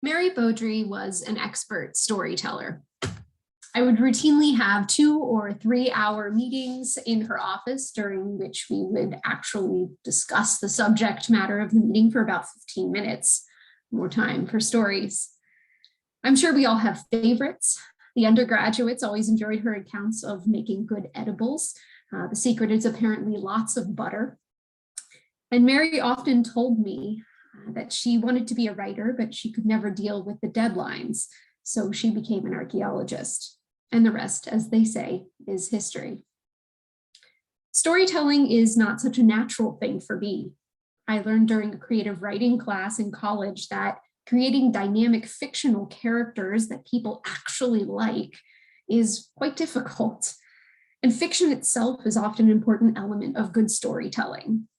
Mary Beaudry was an expert storyteller. I would routinely have 2 or 3 hour meetings in her office during which we would actually discuss the subject matter of the meeting for about 15 minutes, more time for stories. I'm sure we all have favorites. The undergraduates always enjoyed her accounts of making good edibles. The secret is apparently lots of butter. And Mary often told me that she wanted to be a writer, but she could never deal with the deadlines. So she became an archaeologist. And the rest, as they say, is history. Storytelling is not such a natural thing for me. I learned during a creative writing class in college that creating dynamic fictional characters that people actually like is quite difficult. And fiction itself is often an important element of good storytelling.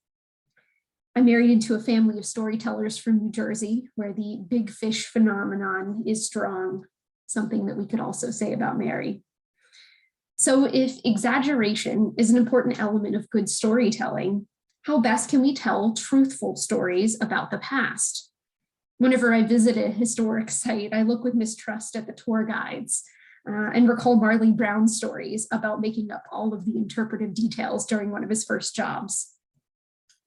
I married into a family of storytellers from New Jersey, where the big fish phenomenon is strong, something that we could also say about Mary. So if exaggeration is an important element of good storytelling, how best can we tell truthful stories about the past? Whenever I visit a historic site, I look with mistrust at the tour guides and recall Marley Brown's stories about making up all of the interpretive details during one of his first jobs.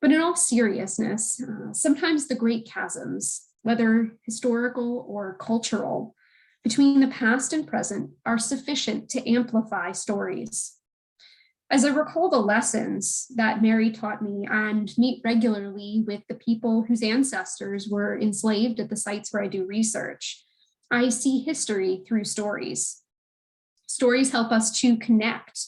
But in all seriousness, sometimes the great chasms, whether historical or cultural, between the past and present are sufficient to amplify stories. As I recall the lessons that Mary taught me and meet regularly with the people whose ancestors were enslaved at the sites where I do research, I see history through stories. Stories help us to connect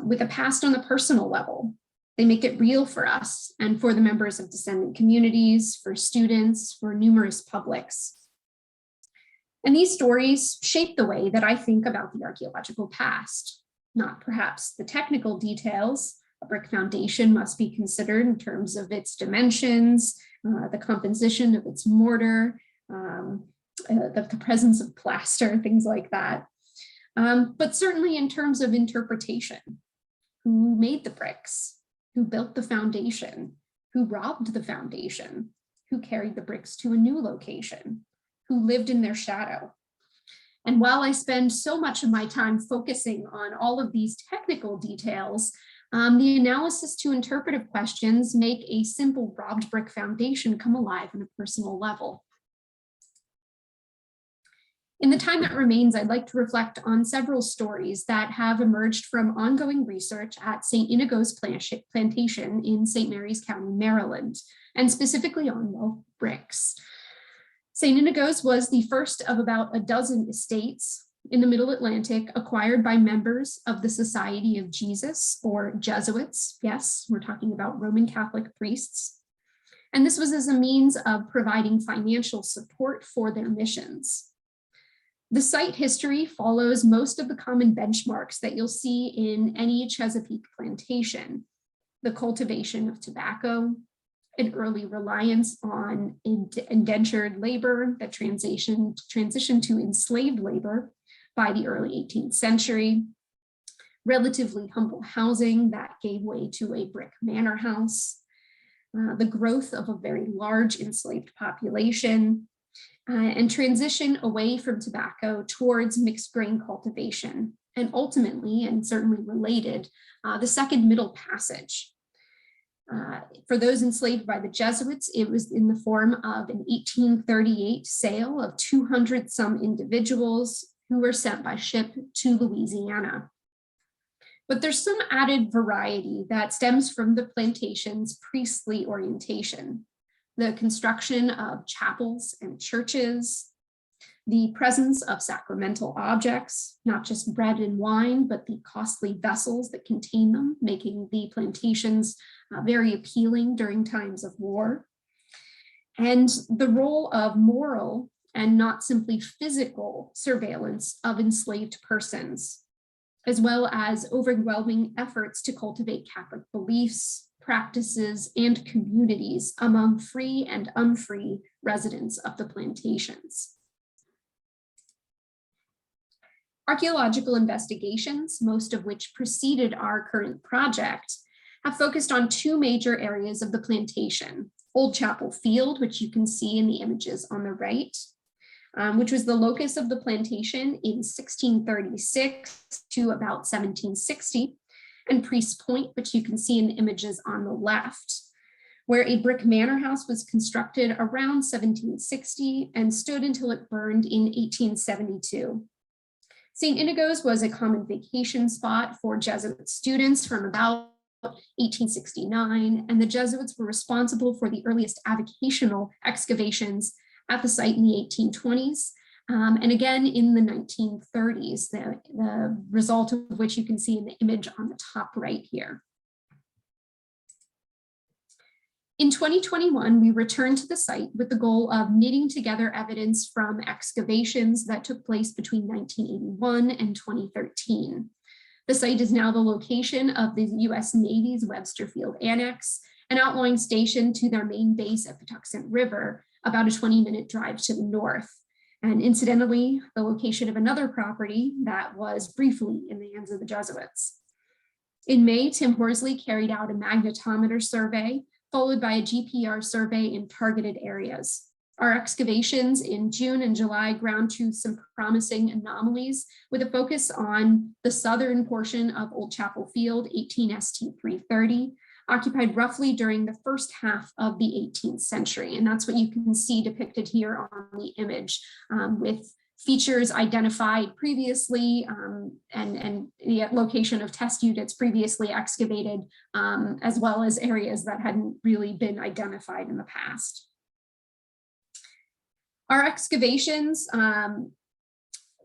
with the past on a personal level. They make it real for us and for the members of descendant communities, for students, for numerous publics. And these stories shape the way that I think about the archaeological past, not perhaps the technical details. A brick foundation must be considered in terms of its dimensions, the composition of its mortar, the presence of plaster, things like that. But certainly in terms of interpretation, who made the bricks? Who built the foundation, who robbed the foundation, who carried the bricks to a new location, who lived in their shadow. And while I spend so much of my time focusing on all of these technical details, the analysis to interpretive questions make a simple robbed brick foundation come alive on a personal level. In the time that remains, I'd like to reflect on several stories that have emerged from ongoing research at St. Inigos plantation in St. Mary's County, Maryland, and specifically on Wolf bricks. St. Inigos was the first of about a dozen estates in the Middle Atlantic acquired by members of the Society of Jesus, or Jesuits. Yes, we're talking about Roman Catholic priests. And this was as a means of providing financial support for their missions. The site history follows most of the common benchmarks that you'll see in any Chesapeake plantation: the cultivation of tobacco, an early reliance on indentured labor that transitioned to enslaved labor by the early 18th century, relatively humble housing that gave way to a brick manor house, the growth of a very large enslaved population, and transition away from tobacco towards mixed grain cultivation, and ultimately, and certainly related, the Second Middle Passage. For those enslaved by the Jesuits, it was in the form of an 1838 sale of 200 some individuals who were sent by ship to Louisiana. But there's some added variety that stems from the plantation's priestly orientation: the construction of chapels and churches, the presence of sacramental objects, not just bread and wine, but the costly vessels that contain them, making the plantations very appealing during times of war, and the role of moral and not simply physical surveillance of enslaved persons, as well as overwhelming efforts to cultivate Catholic beliefs, practices, and communities among free and unfree residents of the plantations. Archaeological investigations, most of which preceded our current project, have focused on 2 major areas of the plantation: Old Chapel Field, which you can see in the images on the right, which was the locus of the plantation in 1636 to about 1760, and Priest's Point, which you can see in the images on the left, where a brick manor house was constructed around 1760 and stood until it burned in 1872. St. Inigos was a common vacation spot for Jesuit students from about 1869, and the Jesuits were responsible for the earliest avocational excavations at the site in the 1820s, and again in the 1930s, the result of which you can see in the image on the top right here. In 2021, we returned to the site with the goal of knitting together evidence from excavations that took place between 1981 and 2013. The site is now the location of the US Navy's Webster Field Annex, an outlying station to their main base at Patuxent River, about a 20-minute drive to the north. And incidentally, the location of another property that was briefly in the hands of the Jesuits. In May, Tim Horsley carried out a magnetometer survey, followed by a GPR survey in targeted areas. Our excavations in June and July ground truth some promising anomalies with a focus on the southern portion of Old Chapel Field, 18 ST 330, occupied roughly during the first half of the 18th century. And that's what you can see depicted here on the image, with features identified previously and the location of test units previously excavated, as well as areas that hadn't really been identified in the past. Our excavations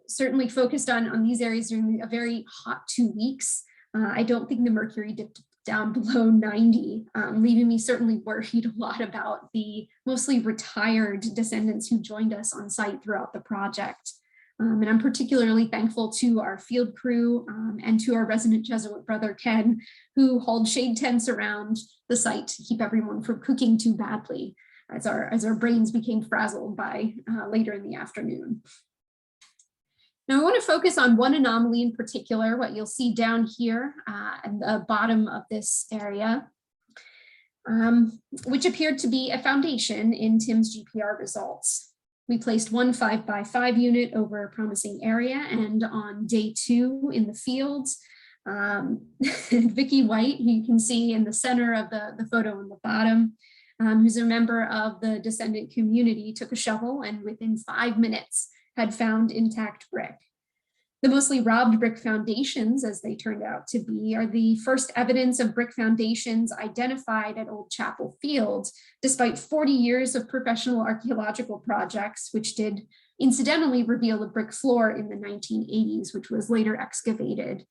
certainly focused on these areas during a very hot 2 weeks. I don't think the mercury dipped down below 90, leaving me certainly worried a lot about the mostly retired descendants who joined us on site throughout the project. And I'm particularly thankful to our field crew and to our resident Jesuit brother, Ken, who hauled shade tents around the site to keep everyone from cooking too badly as our brains became frazzled by later in the afternoon. Now I want to focus on one anomaly in particular, what you'll see down here at the bottom of this area, which appeared to be a foundation in Tim's GPR results. We placed one 5x5 unit over a promising area, and on day 2 in the fields, Vicki White, who you can see in the center of the photo on the bottom, who's a member of the descendant community, took a shovel and within 5 minutes had found intact brick. The mostly robbed brick foundations, as they turned out to be, are the first evidence of brick foundations identified at Old Chapel Field, despite 40 years of professional archaeological projects, which did incidentally reveal a brick floor in the 1980s, which was later excavated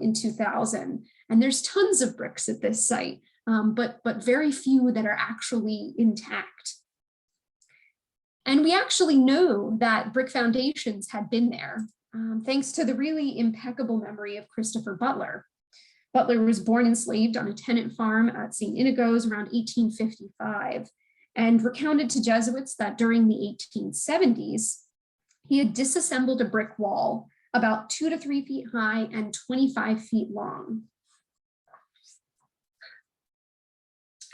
in 2000. And there's tons of bricks at this site, but very few that are actually intact. And we actually know that brick foundations had been there, thanks to the really impeccable memory of Christopher Butler. Butler was born enslaved on a tenant farm at St. Inigos around 1855, and recounted to Jesuits that during the 1870s, he had disassembled a brick wall about 2 to 3 feet high and 25 feet long.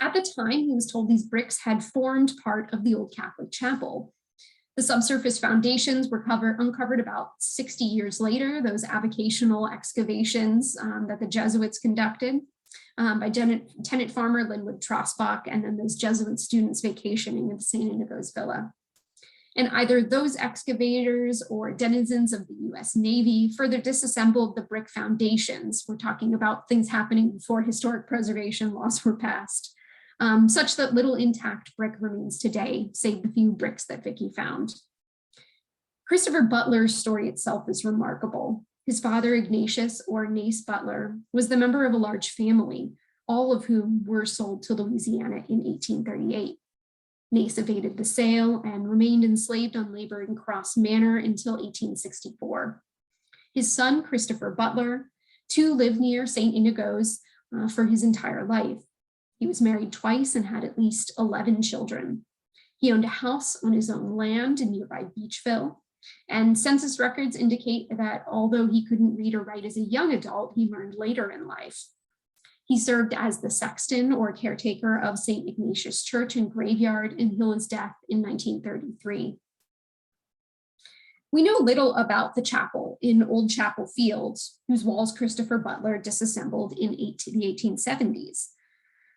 At the time, he was told these bricks had formed part of the old Catholic chapel. The subsurface foundations were uncovered about 60 years later, those avocational excavations that the Jesuits conducted by tenant farmer Linwood Trosbach, and then those Jesuit students vacationing at the St. Inigos Villa. And either those excavators or denizens of the US Navy further disassembled the brick foundations. We're talking about things happening before historic preservation laws were passed. Such that little intact brick remains today, save the few bricks that Vicki found. Christopher Butler's story itself is remarkable. His father, Ignatius, or Nace Butler, was the member of a large family, all of whom were sold to Louisiana in 1838. Nace evaded the sale and remained enslaved on labor in Cross Manor until 1864. His son, Christopher Butler, too lived near St. Inigos for his entire life. He was married twice and had at least 11 children. He owned a house on his own land in nearby Beachville, and census records indicate that although he couldn't read or write as a young adult, he learned later in life. He served as the sexton or caretaker of St. Ignatius Church and Graveyard until his death in 1933. We know little about the chapel in Old Chapel Fields, whose walls Christopher Butler disassembled in the 1870s.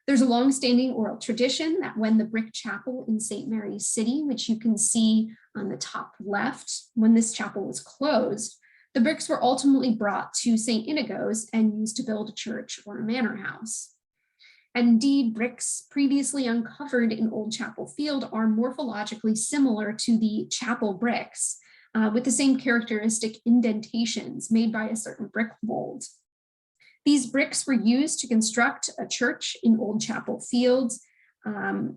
There's a longstanding oral tradition that when the brick chapel in St. Mary's City, which you can see on the top left, when this chapel was closed, the bricks were ultimately brought to St. Inigos and used to build a church or a manor house. And indeed, bricks previously uncovered in Old Chapel Field are morphologically similar to the chapel bricks, with the same characteristic indentations made by a certain brick mold. These bricks were used to construct a church in Old Chapel Fields.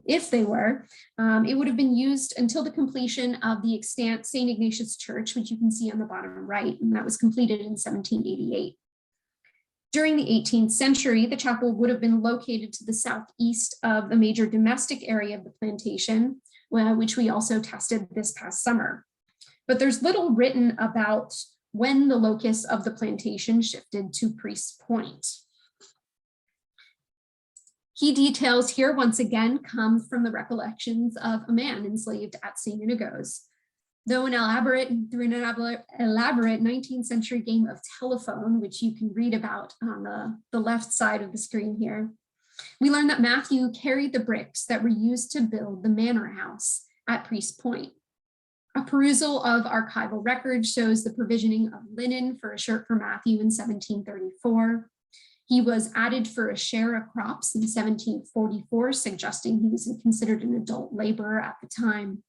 If they were, it would have been used until the completion of the extant St. Ignatius Church, which you can see on the bottom right, and that was completed in 1788. During the 18th century, the chapel would have been located to the southeast of the major domestic area of the plantation, which we also tested this past summer. But there's little written about when the locus of the plantation shifted to Priest's Point. Key details here once again come from the recollections of a man enslaved at St. Inigos. Through an elaborate 19th century game of telephone, which you can read about on the left side of the screen here, we learn that Matthew carried the bricks that were used to build the manor house at Priest's Point. A perusal of archival records shows the provisioning of linen for a shirt for Matthew in 1734. He was added for a share of crops in 1744, suggesting he was considered an adult laborer at the time.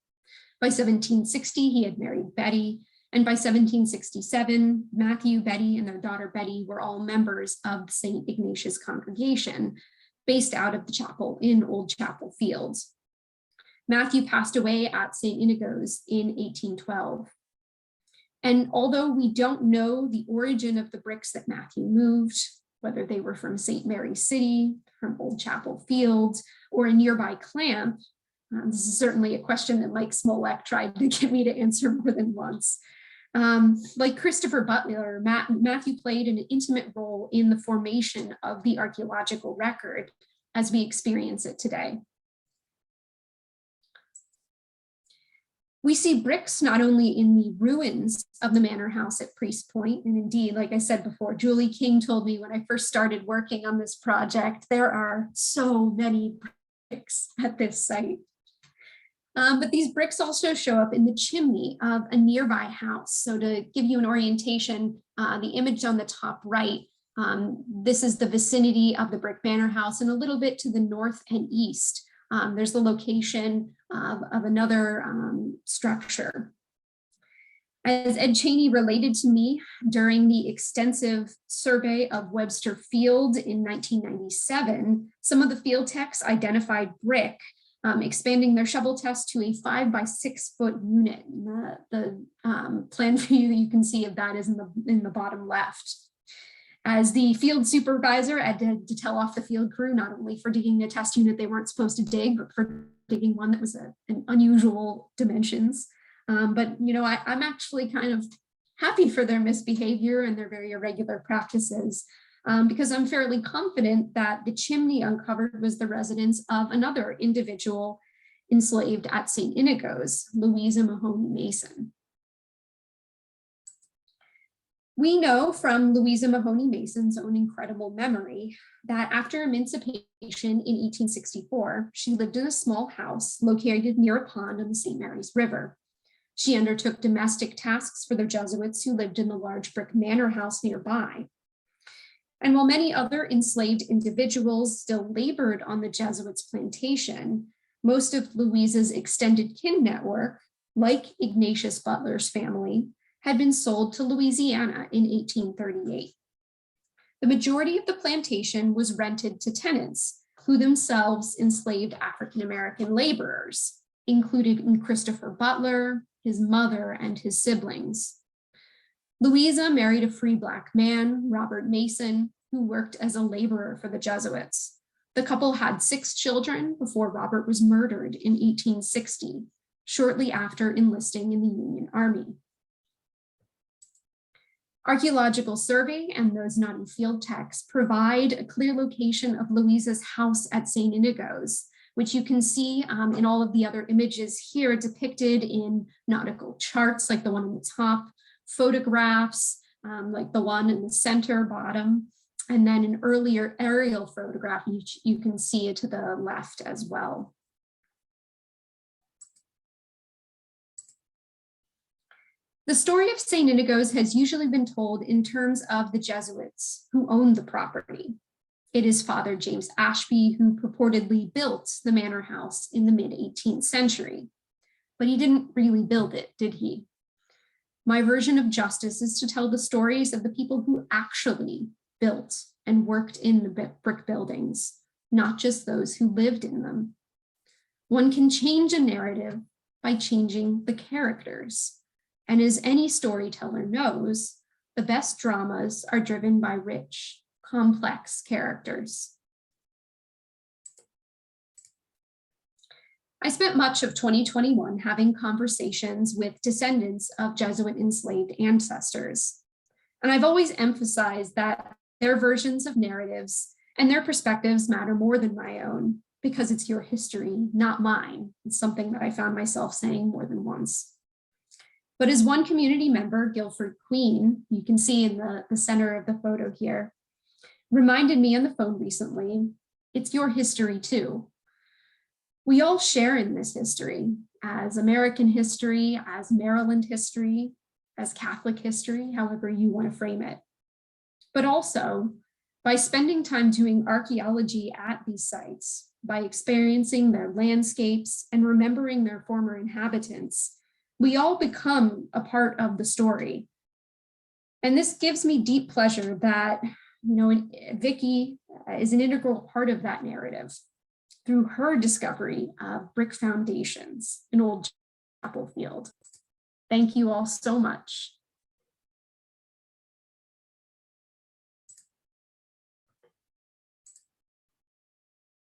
By 1760, he had married Betty, and by 1767, Matthew, Betty, and their daughter Betty were all members of the St. Ignatius congregation, based out of the chapel in Old Chapel Fields. Matthew passed away at St. Inigos in 1812. And although we don't know the origin of the bricks that Matthew moved, whether they were from St. Mary's City, from Old Chapel Fields, or a nearby clamp, this is certainly a question that Mike Smolek tried to get me to answer more than once. Like Christopher Butler, Matthew played an intimate role in the formation of the archaeological record as we experience it today. We see bricks not only in the ruins of the manor house at Priest's Point, and indeed, like I said before, Julie King told me when I first started working on this project, there are so many bricks at this site. But these bricks also show up in the chimney of a nearby house. So to give you an orientation, the image on the top right, this is the vicinity of the brick manor house, and a little bit to the north and east. There's the location of another structure. As Ed Cheney related to me during the extensive survey of Webster Field in 1997, some of the field techs identified brick, expanding their shovel test to a 5 by 6 foot unit. The plan view that you can see of that is in the bottom left. As the field supervisor, I had to tell off the field crew, not only for digging a test unit they weren't supposed to dig, but for digging one that was an unusual dimensions. But you know, I'm actually kind of happy for their misbehavior and their very irregular practices, because I'm fairly confident that the chimney uncovered was the residence of another individual enslaved at St. Inigos, Louisa Mahoney Mason. We know from Louisa Mahoney Mason's own incredible memory that after emancipation in 1864, she lived in a small house located near a pond on the St. Mary's River. She undertook domestic tasks for the Jesuits who lived in the large brick manor house nearby. And while many other enslaved individuals still labored on the Jesuits' plantation, most of Louisa's extended kin network, like Ignatius Butler's family, had been sold to Louisiana in 1838. The majority of the plantation was rented to tenants who themselves enslaved African-American laborers, included in Christopher Butler, his mother, and his siblings. Louisa married a free Black man, Robert Mason, who worked as a laborer for the Jesuits. The couple had 6 children before Robert was murdered in 1860, shortly after enlisting in the Union Army. Archaeological survey and those non-field techs provide a clear location of Louisa's house at St. Inigos, which you can see in all of the other images here depicted in nautical charts like the one on the top, photographs like the one in the center bottom, and then an earlier aerial photograph you can see it to the left as well. The story of St. Inigos has usually been told in terms of the Jesuits who owned the property. It is Father James Ashby who purportedly built the manor house in the mid-18th century, but he didn't really build it, did he? My version of justice is to tell the stories of the people who actually built and worked in the brick buildings, not just those who lived in them. One can change a narrative by changing the characters. And as any storyteller knows, the best dramas are driven by rich, complex characters. I spent much of 2021 having conversations with descendants of Jesuit enslaved ancestors. And I've always emphasized that their versions of narratives and their perspectives matter more than my own, because it's your history, not mine. It's something that I found myself saying more than once. But as one community member, Guilford Queen, you can see in the center of the photo here, reminded me on the phone recently, it's your history too. We all share in this history, as American history, as Maryland history, as Catholic history, however you want to frame it. But also, by spending time doing archaeology at these sites, by experiencing their landscapes and remembering their former inhabitants, we all become a part of the story. And this gives me deep pleasure that, Vicky is an integral part of that narrative through her discovery of brick foundations in Old Chapel Field. Thank you all so much.